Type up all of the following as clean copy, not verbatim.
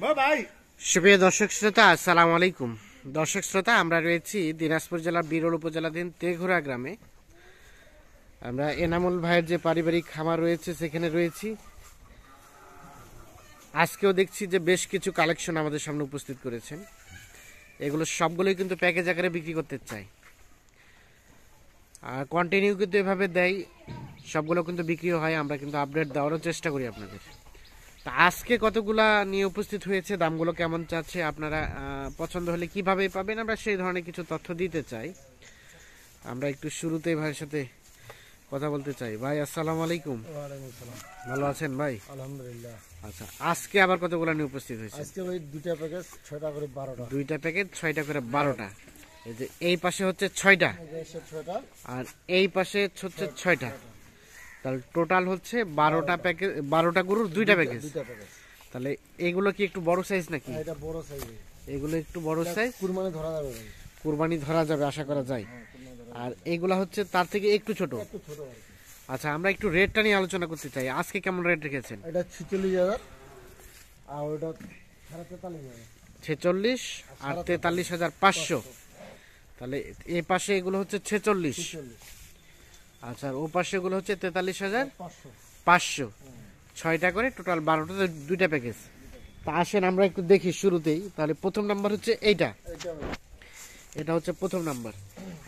সুপ্রিয় দর্শক শ্রোতা, আসসালামু আলাইকুম। দর্শক শ্রোতা, আমরা রয়েছি দিনাজপুর জেলার বিরল উপজেলাধীন তেঘোড়া গ্রামে। আমরা এনামুল ভাইয়ের যে পারিবারিক খামার রয়েছে সেখানে রয়েছি। আজকেও দেখছি যে বেশ কিছু কালেকশন আমাদের সামনে উপস্থিত করেছেন। এগুলো সবগুলোই কিন্তু প্যাকেজ আকারে বিক্রি করতে চাই, আর কন্টিনিউ কিন্তু এভাবে দেয়, সবগুলো কিন্তু বিক্রি হয়। আমরা কিন্তু আপডেট দেওয়ারও চেষ্টা করি আপনাদের। তা আজকে কতগুলা নিয়ে উপস্থিত হয়েছে, দামগুলো কেমন চাচ্ছে, আপনারা পছন্দ হলে কিভাবে পাবেন, আমরা সেই ধরনের কিছু তথ্য দিতে চাই। আমরা একটু শুরুতেই ভাইয়ের সাথে কথা বলতে চাই। ভাই আসসালামু আলাইকুম। ভালো আছেন ভাই? আলহামদুলিল্লাহ। আচ্ছা, আজকে আবার কতগুলা নিয়ে উপস্থিত হয়েছে? আজকে ভাই দুইটা প্যাকেজ 6টা করে 12টা। দুইটা প্যাকেজ 6টা করে 12টা। এই যে এই পাশে হচ্ছে 6টা, আর এই পাশে হচ্ছে 6টা। তাহলে টোটাল হচ্ছে 12টা প্যাকেজ, 12টা গরুর দুইটা প্যাকেজ। তাহলে এগুলো কি একটু বড় সাইজ নাকি? এটা বড় সাইজ। এগুলো একটু বড় সাইজ, কুরবানি ধরা যাবে ভাই। কুরবানি ধরা যাবে আশা করা যায়। আর এগুলা হচ্ছে তার থেকে একটু ছোট। একটু ছোট। আচ্ছা, আমরা একটু রেটটা নিয়ে আলোচনা করতে চাই। আজকে কেমন রেট রেখেছেন? এটা 46,000 আর ওটা 43,000। 46 আর 43,500। তাহলে এই পাশে এগুলো হচ্ছে 46। আচ্ছা, ও পাশে এগুলো হচ্ছে 43,500। 6টা করে টোটাল 12টা, দুইটা প্যাকেজ। তা আসেন আমরা একটু দেখি শুরুতেই। তাহলে প্রথম নাম্বার হচ্ছে এইটা, এটা হচ্ছে প্রথম নাম্বার।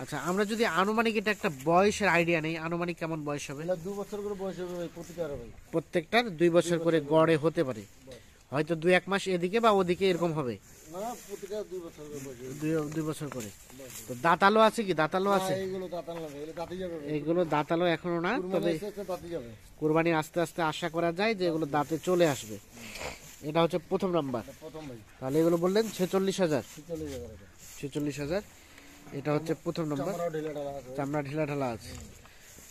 আচ্ছা, আমরা যদি আনুমানিক এটা একটা বয়সের আইডিয়া নেই, আনুমানিক কেমন বয়স হবে? 2 বছর করে বয়স হবে ভাই প্রতিটার ভাই। প্রত্যেকটার 2 বছর করে গড়ে হতে পারে, হয়তো 2-1 মাস এদিকে বা ওদিকে এরকম হবে। না, প্রতিটা 2 বছর করে বয়স। 2 বছর করে। তো দাঁতালো আছে কি? দাঁতালো আছে? এগুলো দাঁতাল না ভাই, এগুলো দাঁতি যাবে। এগুলো দাঁতালো এখনো না, তবে দাঁতি যাবে। কুরবানি আস্তে আস্তে আশা করা যায় যে এগুলো দাঁতে চলে আসবে। এটা হচ্ছে প্রথম নাম্বার। প্রথম ভাই। তাহলে এগুলো বললেন 46,000। 46,000। 46,000। এটা হচ্ছে প্রথম নাম্বার। চামড়া ঢিলা ঢালা আছে।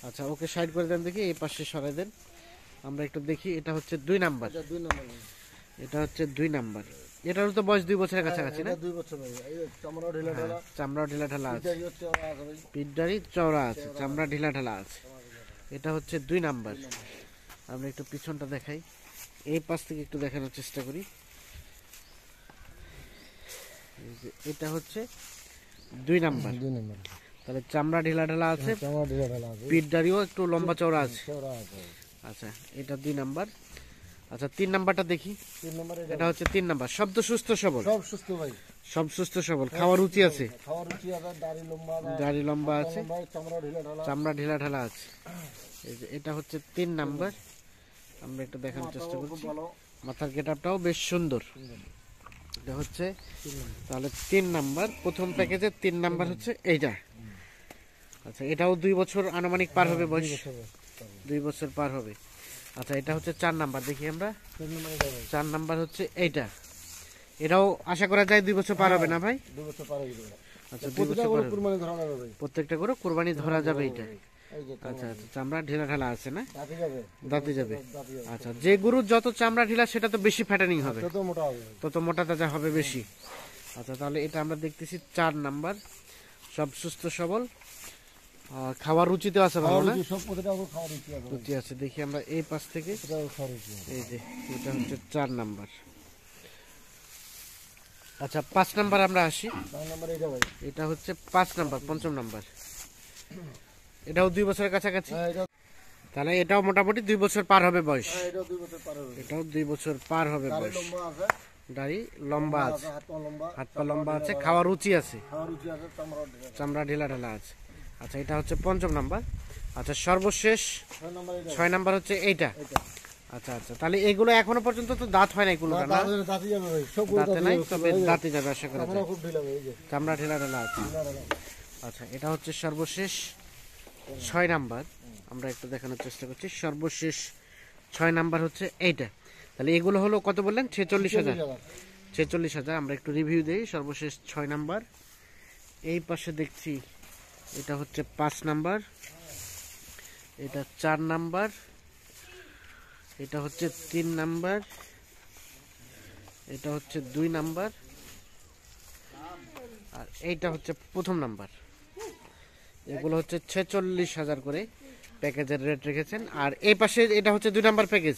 আচ্ছা, ওকে সাইড করে দেন দেখি, এই পাশে সরাই দেন, আমরা একটু দেখি। এটা হচ্ছে 2 নাম্বার। এটা হচ্ছে 2 নাম্বার। এটারও তো বয়স 2 বছরের কাছাকাছি না? 2 বছর ভাই। এই চামড়া ঢিলা ঢালা। চামড়া ঢিলা ঢালা আছে, পিঠটারি হচ্ছে ভাই। পিঠদাড়ি চওড়া আছে, চামড়া ঢিলা ঢালা আছে। এটা হচ্ছে 2 নাম্বার। আমরা একটু পিছনটা দেখাই, এই পাশ থেকে একটু দেখানোর চেষ্টা করি। এটা হচ্ছে 2 নাম্বার। 2 নাম্বার। তাহলে চামড়া ঢিলা ঢালা আছে, চামড়া ঢিলা ঢালা আছে, পিঠদাড়িও একটু লম্বা চওড়া আছে। চওড়া আছে। আচ্ছা, এটা 2 নাম্বার। আচ্ছা, 3 নাম্বারটা দেখি। 3 নাম্বার। এটা হচ্ছে 3 নাম্বার। শব্দ সুস্থ সবল, সব সুস্থ ভাই। সব সুস্থ সবল, খাওয়ার রুচি আছে, খাওয়ার রুচি আছে, দাড়ি লম্বা আছে, চামড়া ঢিলা ঢালা। চামড়া ঢিলা ঢালা আছে। এই যে এটা হচ্ছে 3 নাম্বার। আমরা একটু দেখানোর চেষ্টা করছি। মাথার গেটআপটাও বেশ সুন্দর। এটা হচ্ছে তাহলে 3 নাম্বার। প্রথম প্যাকেজের 3 নাম্বার হচ্ছে এইটা। আচ্ছা, এটাও 2 বছর আনুমানিক পার হবে বয়স, 2 বছর পার হবে। আচ্ছা, এটা হচ্ছে 4 নাম্বার। দেখি আমরা 4 নাম্বার হচ্ছে এইটা। এটাও আশা করা যায় 2 বছর পার হবে না ভাই? 2 বছর পার হয়ে যাবে। আচ্ছা, 2 বছর পার হবে। কুরবানি ধরা যাবে ভাই। প্রত্যেকটা করে কুরবানি ধরা যাবে এটা। আচ্ছা, আচ্ছা, চামড়া ঢিলা ঢালা আছে না? দাঁতি যাবে। দাঁতে যাবে। আচ্ছা, যে গরুর যত চামড়া ঢিলা সেটা তো বেশি ফ্যাটানিং হবে, তত মোটা হবে, তত মোটা তাজা হবে বেশি। আচ্ছা, তাহলে এটা আমরা দেখতেছি 4 নাম্বার। সব সুস্থ সবল, খাওয়ার রুচিতে আছে ভালো না? সব প্রতিটা খাওয়ার রুচি আছে। রুচি আছে। দেখি আমরা এই পাশ থেকে। খাওয়ার রুচি আছে। এই যে এটা হচ্ছে 4 নাম্বার। আচ্ছা, 5 নাম্বার আমরা আসি। 5 নাম্বার এটা ভাই। এটা হচ্ছে 5 নাম্বার, পঞ্চম নাম্বার। এটাও 2 বছরের কাছাকাছি। তাহলে এটাও মোটামুটি 2 বছর পার হবে বয়স। এটাও 2 বছর পার হবে। এটাও 2 বছর পার হবে বয়স। লম্বা আছে, দাড়ি লম্বা আছে, হাত পা লম্বা আছে, খাওয়ার রুচি আছে, খাওয়ার রুচি আছে, চামড়া ঢিলা ঢালা আছে। আচ্ছা, এটা হচ্ছে পঞ্চম নাম্বার। আচ্ছা, সর্বশেষ 6 নাম্বার হচ্ছে এইটা। আচ্ছা, আচ্ছা, তাহলে এগুলো এখনো পর্যন্ত তো দাঁত হয় নাই কোনোটা না? দাঁতি যাবে ভাই, সব দাঁতে নাই, তবে দাঁতে যাবে আশা করা যায়। খুব ঢিলা ভাই। এই যে চামড়া ঢিলা ঢালা আছে। আচ্ছা, এটা হচ্ছে সর্বশেষ 6 নাম্বার। আমরা একটু দেখানোর চেষ্টা করছি। সর্বশেষ 6 নাম্বার হচ্ছে এইটা। তাহলে এগুলো হলো কত বললেন? 46,000। 46,000। আমরা একটু রিভিউ দেই। সর্বশেষ 6 নাম্বার। এই পাশে দেখছি এটা হচ্ছে 5 নাম্বার, এটা 4 নাম্বার, এটা হচ্ছে 3 নাম্বার, এটা হচ্ছে 2 নাম্বার, আর এইটা হচ্ছে প্রথম নাম্বার। এগুলো হচ্ছে 46,000 করে প্যাকেজের রেট রেখেছেন। আর এই পাশে এটা হচ্ছে 2 নাম্বার প্যাকেজ।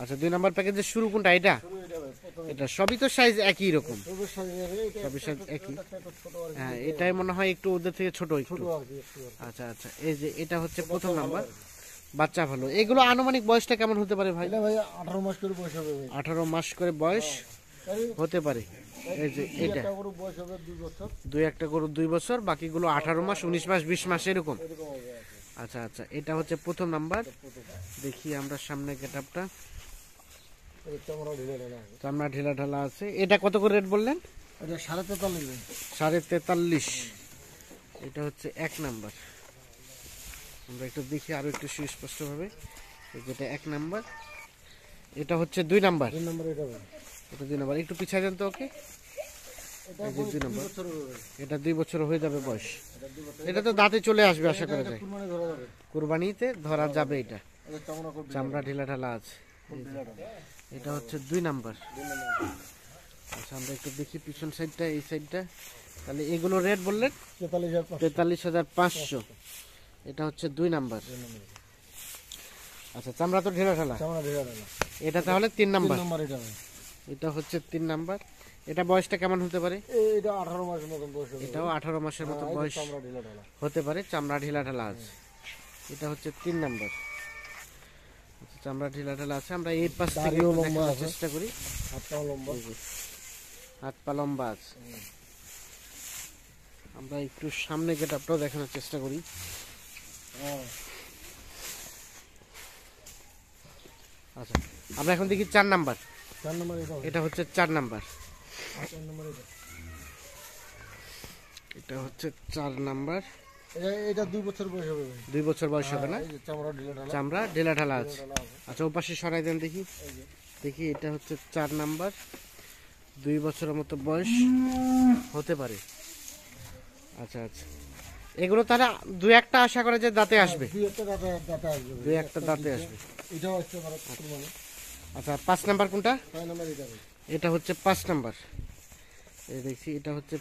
আচ্ছা, 2 নাম্বার প্যাকেজের শুরু কোনটা? এটা এটা সবই তো সাইজ একই রকম, সবুজ সাইজের এটা সবই সাইজ একই। একটা ছোট আর হ্যাঁ, এটাই মনে হয় একটু ওদের থেকে ছোট একটু। ছোট আর কি একটু আর কি। আচ্ছা আচ্ছা, এই যে এটা হচ্ছে প্রথম নাম্বার, বাচ্চা ভালো। এগুলো আনুমানিক বয়সটা কেমন হতে পারে ভাই? এটা ভাই 18 মাস করে বয়স হবে ভাই। 18 মাস করে বয়স হতে পারে। এই যে এটা একটা গরু বয়স হবে 2 বছর, দুই একটা গরু 2 বছর, বাকিগুলো 18 মাস, 19 মাস, 20 মাস এরকম। এরকম হবে আর কি। আচ্ছা আচ্ছা, এটা হচ্ছে প্রথম নাম্বার। দেখি আমরা সামনে গেটআপটা, এই চামড়া ঢিলে ঢালা আছে। চামড়া ঢিলা ঢালা আছে। এটা কত করে রেট বললেন? এটা 43.5 ভাই। 43.5। এটা হচ্ছে এক নাম্বার। আমরা একটু দেখি আরো একটু সুস্পষ্ট ভাবে। যেটা এক নাম্বার, এটা হচ্ছে 2 নাম্বার। 2 নম্বর এটা ভাই। এটা 2 নাম্বার, একটু পিছিয়ে দেন তো ওকে। এটা এই যে 2 2 নম্বর, বছর হবে ভাই। এটা 2 বছর হয়ে যাবে বয়স। এটা 2 বছর। এটা তো দাঁতে চলে আসবে আশা করা যায়, কুরবানি ধরা যাবে। কুরবানিতে ধরা যাবে। এটা এটা চামড়া খুব চামড়া ঢিলা ঢালা আছে। ঢিলা ঢালা। এটা হচ্ছে 2 নাম্বার। 2 নম্বর। আচ্ছা, আমরা একটু দেখি পিছন সাইডটা, এই সাইডটা। তাহলে এগুলো রেট বললেন 43,500। 43,500। এটা হচ্ছে 2 নাম্বার। আচ্ছা, চামড়া তো ঢিলা ঢালা। চামড়া ঢিলা ঢালা। এটা তাহলে 3 3 নাম্বার। নম্বর এটা ভাই। এটা হচ্ছে 3 নাম্বার। এটা বয়সটা কেমন হতে পারে? এটা 18 মাসের মতন বয়স হবে। এটাও 18 মাসের মতো হ্যাঁ, বয়স চামড়া ঢিলা ঢালা। হতে পারে, চামড়া ঢিলা ঢালা আছে। এটা হচ্ছে 3 নাম্বার। আচ্ছা, চামড়া ঢিলা ঢালা আছে। আমরা এই পাশ থেকে দাড়িও একটু লম্বা দেখানোর আছে। চেষ্টা করি। হাতটাও লম্বা। এই যে, হাত পা লম্বা আছে। আমরা একটু সামনে গেটআপটাও দেখানোর চেষ্টা করি। হ্যাঁ। আচ্ছা, আমরা এখন দেখি 4 নাম্বার। 4 নম্বর এটা ভাই। এটা হচ্ছে 4 নাম্বার। 4 নম্বর এটা। এটা হচ্ছে 4 নাম্বার। এটা 2 বছর বয়স হবে ভাই। 2 বছর বয়স হবে না? এই যে চামড়া ঢিলা ঢালা। চামড়া ঢিলা ঢালা আছে। ঢালা আছে। আচ্ছা, ওপাশে সরাই দেন দেখি। এই যে। দেখি, এটা হচ্ছে 4 নাম্বার। 2 বছরের মতো বয়স হতে পারে। আচ্ছা আচ্ছা, এগুলো তারা 2-1টা আশা করে যে দাঁতে আসবে। 2-1টা দাঁতে আসবে ভাই। 2-1টা দাঁতে আসবে। এটাও আসতে পারে কুরবানি। আচ্ছা, 5 নাম্বার কোনটা? 6 নম্বর এটা ভাই। এটা হচ্ছে 5 নাম্বার। এই দেখছি, এটা হচ্ছে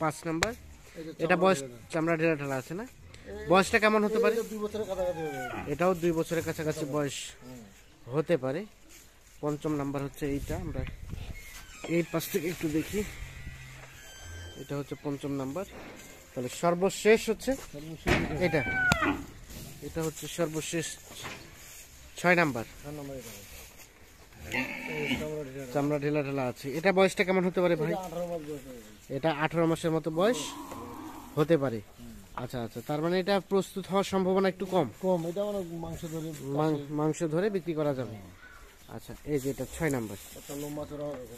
5 নাম্বার। এই যে এটা বয়স চামড়া ঢেলা ঢালা আছে না? বয়সটা কেমন হতে পারে? এটা 2 বছরের কাছাকাছি হবে ভাই। এটাও 2 বছরের কাছাকাছি বয়স হতে পারে। 5ম নাম্বার হচ্ছে এইটা। আমরা এই পাশ থেকে একটু দেখি। এটা হচ্ছে 5ম নাম্বার। তাহলে সর্বশেষ হচ্ছে এটা। এটা হচ্ছে সর্বশেষ 6 নাম্বার। 6 নম্বর এটা ভাই। এই চামড়া ঢিলা ঢালা। চামড়া ঢেলা ঢালা আছে। এটা বয়সটা কেমন হতে পারে ভাই? এটা 18 মাস বয়স হবে ভাই। এটা 18 মাসের মতো বয়স হতে পারে। আচ্ছা আচ্ছা, তার মানে এটা প্রস্তুত হওয়ার সম্ভাবনা একটু কম। কম, এটা মানে মাংস ধরে মাংস ধরে বিক্রি করা যাবে। আচ্ছা, এই যে এটা 6 নাম্বার। একটা লম্বা চড়া হবে।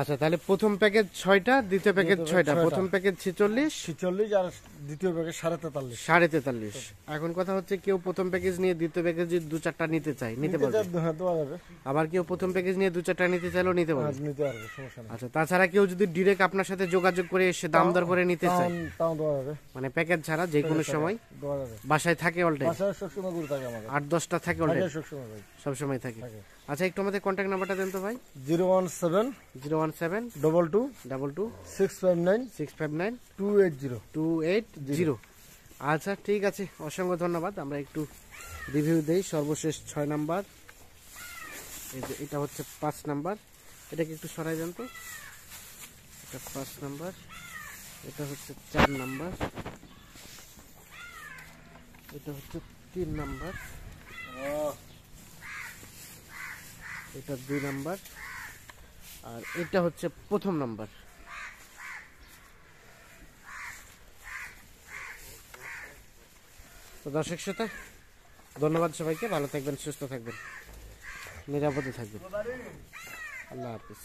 আচ্ছা, তাহলে প্রথম প্যাকেজ 6টা, দ্বিতীয় প্যাকেজ 6টা। প্রথম প্যাকেজ 46, 46 আর দ্বিতীয় প্যাকেজ 43.5। 43.5। এখন কথা হচ্ছে, কেউ প্রথম প্যাকেজ নিয়ে দ্বিতীয় প্যাকেজ 2-4টা নিতে চায়, নিতে পারবে। হ্যাঁ, দেওয়া যাবে। আবার কেউ প্রথম প্যাকেজ নিয়ে 2-4টা নিতে চাইলেও নিতে পারবে। আজ নিতে পারবে, সমস্যা নেই। আচ্ছা, তাছাড়া কেউ যদি ডিরেক্ট আপনার সাথে যোগাযোগ করে এসে দাম দর করে নিতে চায়, তাও দেওয়া যাবে। মানে প্যাকেজ ছাড়া যে কোনো সময় দেওয়া যাবে। বাসায় থাকে অল টাইম, বাসায় সবসময় গরু থাকে আমাদের। 8-10টা থাকে অল টাইম, সবসময় ভাই সব সময় থাকে। থাকে। আচ্ছা, একটু আমাদের কন্ট্যাক্ট নাম্বারটা দেন তো ভাই। 017 017 22 22 659 659 280। 280। আচ্ছা, ঠিক আছে, অসংখ্য ধন্যবাদ। আমরা একটু রিভিউ দেই। সর্বশেষ 6 নাম্বার। এই যে এটা হচ্ছে 5 নাম্বার। এটাকে একটু সরাই দেন তো। এটা 5 নাম্বার। এটা হচ্ছে 4 নাম্বার। এটা হচ্ছে 3 নাম্বার। এটা 2 নাম্বার। আর এটা হচ্ছে প্রথম নাম্বার। তো দর্শক শ্রোতা, ধন্যবাদ সবাইকে। ভালো থাকবেন, সুস্থ থাকবেন, নিরাপদে থাকবেন। আল্লাহ হাফিজ।